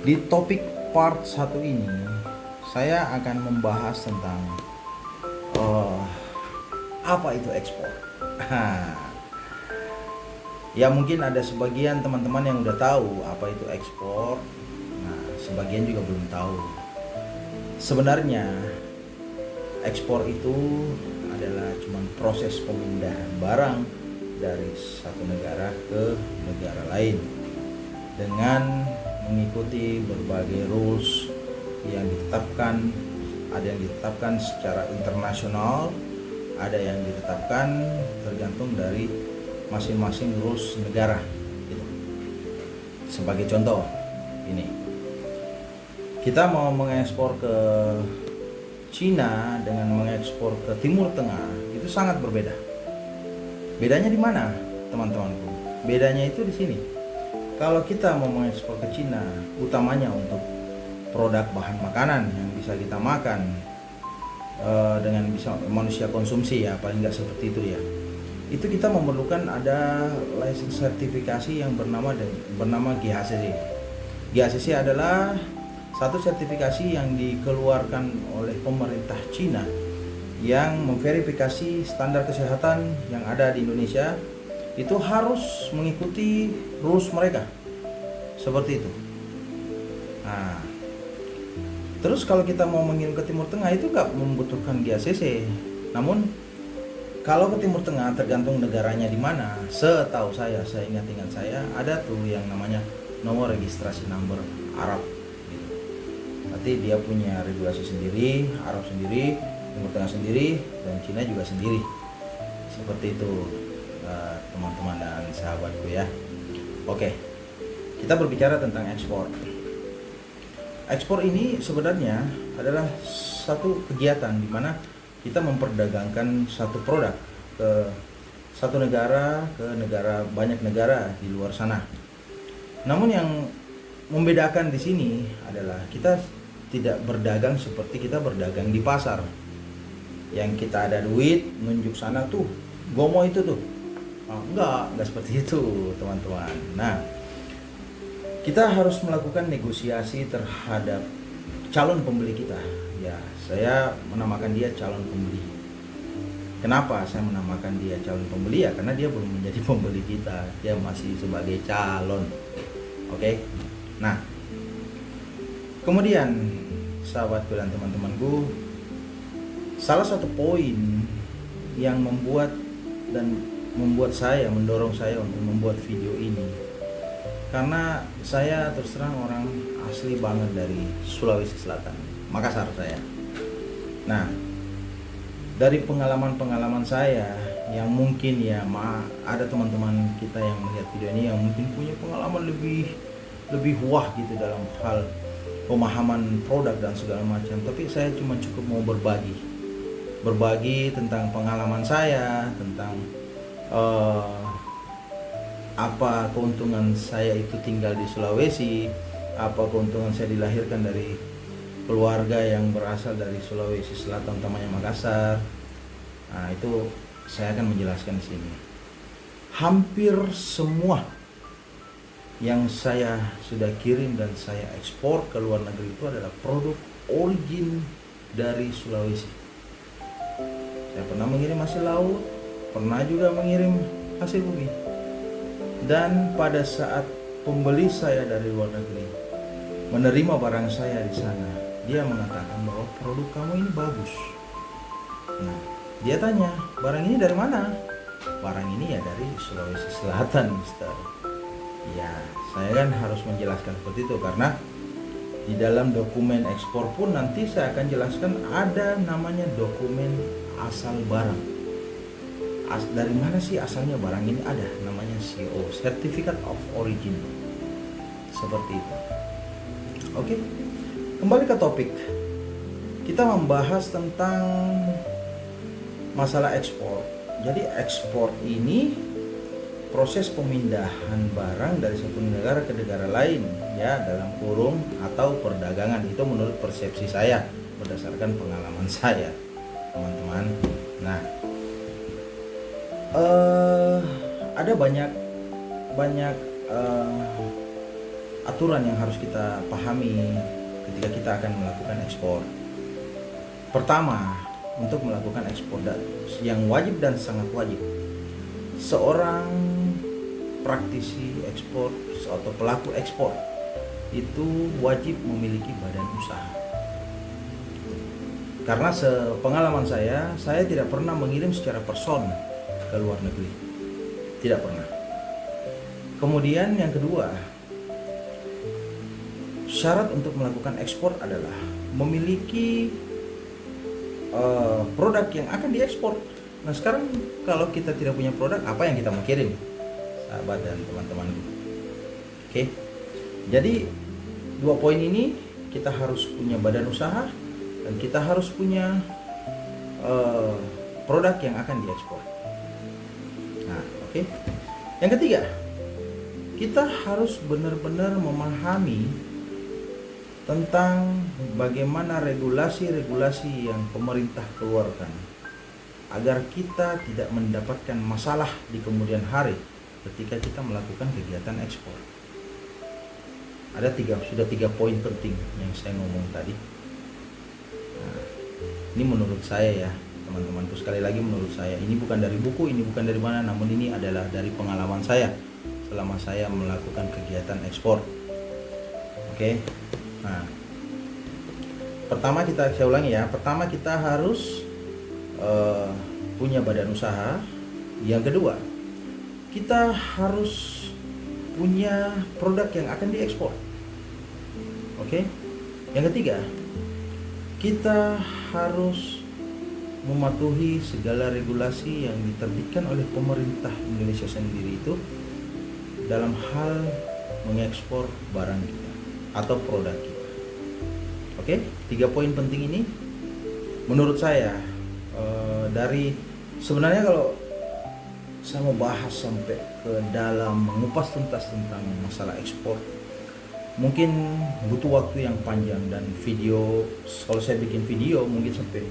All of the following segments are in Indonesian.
Di topik part 1 ini, saya akan membahas tentang eh, apa itu ekspor. Ya mungkin ada sebagian teman-teman yang udah tahu apa itu ekspor. Nah, sebagian juga belum tahu. Sebenarnya ekspor itu adalah cuma proses pemindahan barang dari satu negara ke negara lain dengan mengikuti berbagai rules yang ditetapkan. Ada yang ditetapkan secara internasional, ada yang ditetapkan tergantung dari masing-masing rules negara gitu. Sebagai contoh, ini kita mau mengekspor ke Cina dengan mengekspor ke Timur Tengah itu sangat berbeda. Bedanya di mana, teman-temanku? Bedanya itu di sini. Kalau kita mau mengekspor ke Cina, utamanya untuk produk bahan makanan yang bisa kita makan dengan bisa manusia konsumsi, ya paling nggak seperti itu ya. Itu kita memerlukan ada license sertifikasi yang bernama GHCC. GHCC adalah satu sertifikasi yang dikeluarkan oleh pemerintah Cina yang memverifikasi standar kesehatan yang ada di Indonesia itu harus mengikuti rules mereka. Seperti itu. Nah, terus kalau kita mau mengirim ke Timur Tengah itu nggak membutuhkan GHCC. Namun kalau ke Timur Tengah tergantung negaranya di mana. Setahu saya ingat saya ada tuh yang namanya nomor registrasi number Arab. Berarti dia punya regulasi sendiri, Arab sendiri, Timur Tengah sendiri, dan Cina juga sendiri. Seperti itu teman-teman dan sahabatku ya. Oke, kita berbicara tentang ekspor. Ekspor ini sebenarnya adalah satu kegiatan di mana kita memperdagangkan satu produk ke satu negara ke negara, banyak negara di luar sana. Namun yang membedakan di sini adalah kita tidak berdagang seperti kita berdagang di pasar. Yang kita ada duit, nunjuk sana tuh, gomo itu tuh. Enggak seperti itu, teman-teman. Nah, kita harus melakukan negosiasi terhadap calon pembeli kita. Ya, saya menamakan dia calon pembeli. Kenapa saya menamakan dia calon pembeli? Ya, karena dia belum menjadi pembeli kita. Dia masih sebagai calon. Oke. Nah, kemudian sahabatku dan teman-temanku, salah satu poin yang mendorong saya untuk membuat video ini, karena saya terus terang orang asli banget dari Sulawesi Selatan, Makassar saya. Nah, dari pengalaman saya yang mungkin ya ada teman-teman kita yang melihat video ini yang mungkin punya pengalaman lebih wah gitu dalam hal pemahaman produk dan segala macam, tapi saya cuma cukup mau berbagi tentang pengalaman saya, tentang apa keuntungan saya itu tinggal di Sulawesi, apa keuntungan saya dilahirkan dari keluarga yang berasal dari Sulawesi Selatan, utamanya Makassar. Nah, itu saya akan menjelaskan di sini. Hampir semua yang saya sudah kirim dan saya ekspor ke luar negeri itu adalah produk origin dari Sulawesi. Saya pernah mengirim hasil laut, pernah juga mengirim hasil bumi. Dan pada saat pembeli saya dari luar negeri menerima barang saya di sana, dia mengatakan bahwa produk kamu ini bagus. Nah, dia tanya, barang ini dari mana? Barang ini ya dari Sulawesi Selatan, Mister. Ya, saya kan harus menjelaskan seperti itu karena di dalam dokumen ekspor pun nanti saya akan jelaskan ada namanya dokumen asal barang. Dari mana sih asalnya barang ini, ada namanya CO, Certificate of Origin. Seperti itu. Oke. Kembali ke topik. Kita membahas tentang masalah ekspor. Jadi ekspor ini proses pemindahan barang dari satu negara ke negara lain, ya, dalam kurung atau perdagangan. Itu menurut persepsi saya berdasarkan pengalaman saya, teman-teman. Nah, ada banyak aturan yang harus kita pahami ketika kita akan melakukan ekspor. Pertama, untuk melakukan ekspor yang wajib dan sangat wajib, seorang praktisi ekspor atau pelaku ekspor itu wajib memiliki badan usaha. Karena sepengalaman saya tidak pernah mengirim secara person ke luar negeri. Tidak pernah. Kemudian yang kedua, syarat untuk melakukan ekspor adalah memiliki produk yang akan diekspor. Nah sekarang kalau kita tidak punya produk, apa yang kita mau kirim, sahabat dan teman-temanku? Oke. Jadi 2 poin ini, kita harus punya badan usaha dan kita harus punya produk yang akan diekspor. Nah, oke. Yang ketiga, kita harus benar-benar memahami tentang bagaimana regulasi-regulasi yang pemerintah keluarkan agar kita tidak mendapatkan masalah di kemudian hari ketika kita melakukan kegiatan ekspor. Sudah tiga poin penting yang saya ngomong tadi. Nah, ini menurut saya ya teman-temanku, sekali lagi menurut saya, ini bukan dari buku, ini bukan dari mana, namun ini adalah dari pengalaman saya selama saya melakukan kegiatan ekspor. Oke. Nah, saya ulangi ya. Pertama kita harus punya badan usaha. Yang kedua, kita harus punya produk yang akan diekspor. Oke. Yang ketiga, kita harus mematuhi segala regulasi yang diterbitkan oleh pemerintah Indonesia sendiri itu dalam hal mengekspor barang kita atau produk kita. Oke, 3 poin penting ini menurut saya dari sebenarnya kalau saya mau bahas sampai ke dalam mengupas tuntas tentang masalah ekspor, mungkin butuh waktu yang panjang, dan kalau saya bikin video mungkin sampai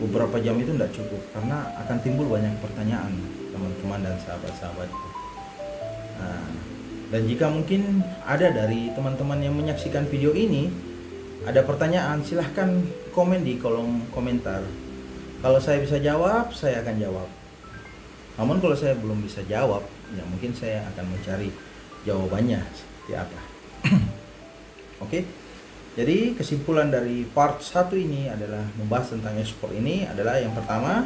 beberapa jam itu tidak cukup, karena akan timbul banyak pertanyaan teman-teman dan sahabat-sahabatku. Nah, dan jika mungkin ada dari teman-teman yang menyaksikan video ini ada pertanyaan, silahkan komen di kolom komentar. Kalau saya bisa jawab, saya akan jawab. Namun kalau saya belum bisa jawab, ya mungkin saya akan mencari jawabannya seperti apa. Oke. Jadi kesimpulan dari part 1 ini adalah membahas tentang ekspor ini adalah yang pertama,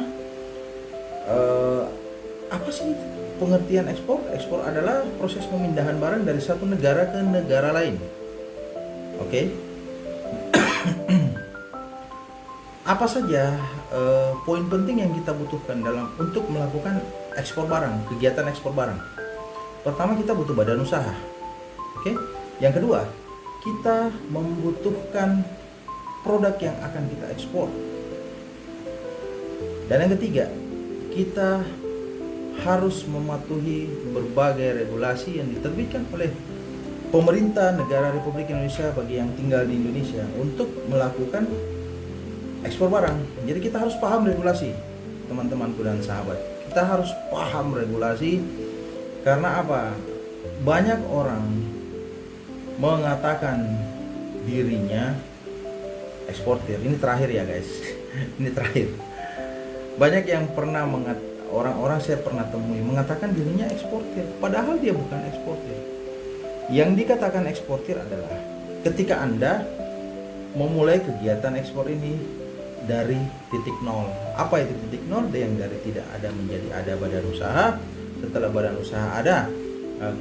apa sih pengertian ekspor? Ekspor adalah proses pemindahan barang dari satu negara ke negara lain. Oke. Apa saja poin penting yang kita butuhkan untuk melakukan ekspor barang, kegiatan ekspor barang? Pertama, kita butuh badan usaha. Oke. Yang kedua, kita membutuhkan produk yang akan kita ekspor. Dan yang ketiga, kita harus mematuhi berbagai regulasi yang diterbitkan oleh pemerintah negara Republik Indonesia bagi yang tinggal di Indonesia untuk melakukan ekspor barang. Jadi kita harus paham regulasi, teman-temanku dan sahabat. Kita harus paham regulasi, karena apa? Banyak orang mengatakan dirinya eksportir. Ini terakhir ya guys. Ini terakhir. Banyak yang pernah orang-orang saya pernah temui mengatakan dirinya eksportir, padahal dia bukan eksportir. Yang dikatakan eksportir adalah ketika Anda memulai kegiatan ekspor ini dari titik nol. Apa itu titik nol? Yang dari tidak ada menjadi ada badan usaha. Setelah badan usaha ada,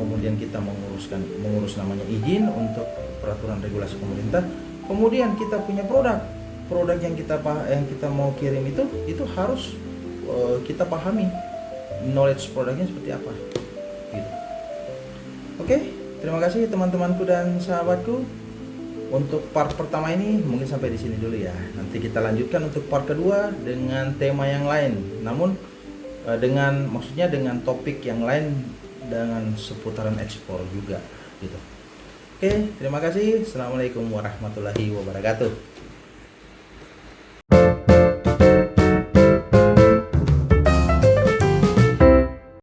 kemudian kita mengurus namanya izin untuk peraturan regulasi pemerintah. Kemudian kita punya produk yang kita mau kirim itu harus kita pahami knowledge produknya seperti apa gitu. Oke, terima kasih teman-temanku dan sahabatku. Untuk part pertama ini mungkin sampai di sini dulu ya. Nanti kita lanjutkan untuk part kedua dengan tema yang lain. Namun maksudnya dengan topik yang lain, dengan seputaran ekspor juga gitu. Oke, terima kasih. Assalamualaikum warahmatullahi wabarakatuh.